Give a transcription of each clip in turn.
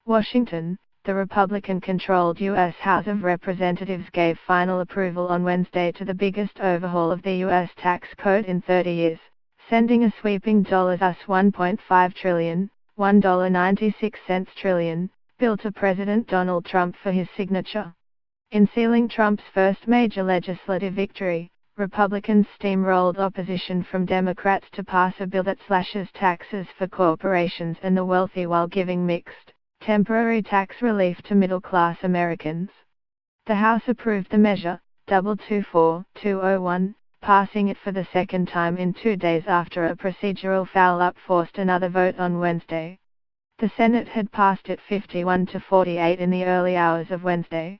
Washington, the Republican-controlled U.S. House of Representatives gave final approval on Wednesday to the biggest overhaul of the U.S. tax code in 30 years, sending a sweeping $1.5 trillion, $1.96 trillion, bill to President Donald Trump for his signature. In sealing Trump's first major legislative victory, Republicans steamrolled opposition from Democrats to pass a bill that slashes taxes for corporations and the wealthy while giving mixed, temporary tax relief to middle-class Americans. The House approved the measure, 224-201, passing it for the second time in 2 days after a procedural foul-up forced another vote on Wednesday. The Senate had passed it 51-48 in the early hours of Wednesday.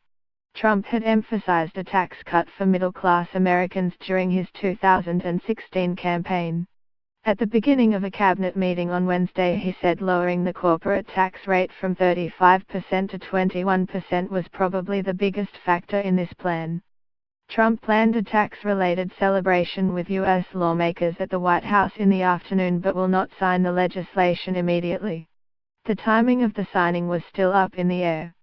Trump had emphasized a tax cut for middle-class Americans during his 2016 campaign. At the beginning of a cabinet meeting on Wednesday, he said lowering the corporate tax rate from 35% to 21% was probably the biggest factor in this plan. Trump planned a tax-related celebration with U.S. lawmakers at the White House in the afternoon but will not sign the legislation immediately. The timing of the signing was still up in the air.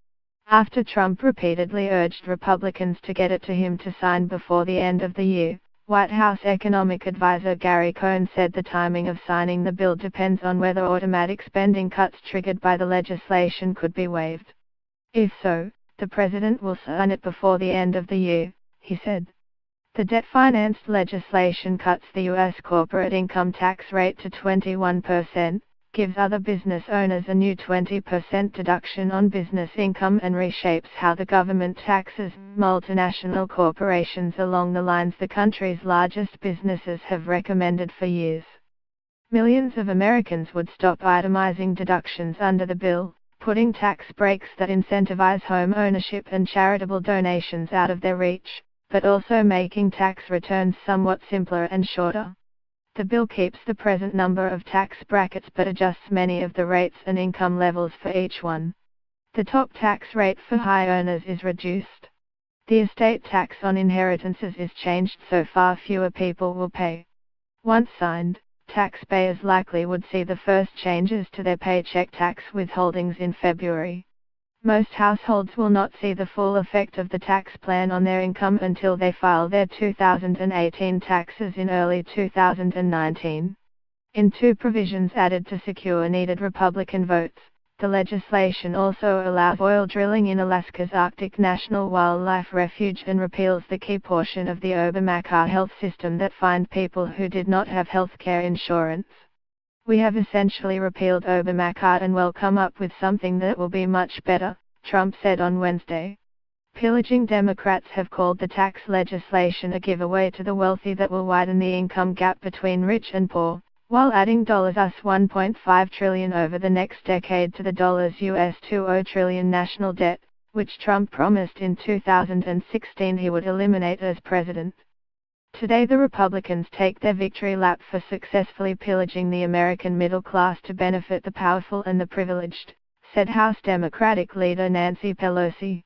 After Trump repeatedly urged Republicans to get it to him to sign before the end of the year, White House economic advisor Gary Cohn said the timing of signing the bill depends on whether automatic spending cuts triggered by the legislation could be waived. If so, the president will sign it before the end of the year, he said. The debt-financed legislation cuts the U.S. corporate income tax rate to 21%, gives other business owners a new 20% deduction on business income and reshapes how the government taxes multinational corporations along the lines the country's largest businesses have recommended for years. Millions of Americans would stop itemizing deductions under the bill, putting tax breaks that incentivize home ownership and charitable donations out of their reach, but also making tax returns somewhat simpler and shorter. The bill keeps the present number of tax brackets but adjusts many of the rates and income levels for each one. The top tax rate for high earners is reduced. The estate tax on inheritances is changed so far fewer people will pay. Once signed, taxpayers likely would see the first changes to their paycheck tax withholdings in February. Most households will not see the full effect of the tax plan on their income until they file their 2018 taxes in early 2019. In 2 provisions added to secure needed Republican votes, the legislation also allows oil drilling in Alaska's Arctic National Wildlife Refuge and repeals the key portion of the Obamacare health system that fined people who did not have health care insurance. We have essentially repealed Obamacare and will come up with something that will be much better, Trump said on Wednesday. Pillaging Democrats have called the tax legislation a giveaway to the wealthy that will widen the income gap between rich and poor, while adding $1.5 trillion over the next decade to the $20 trillion national debt, which Trump promised in 2016 he would eliminate as president. Today the Republicans take their victory lap for successfully pillaging the American middle class to benefit the powerful and the privileged, said House Democratic leader Nancy Pelosi.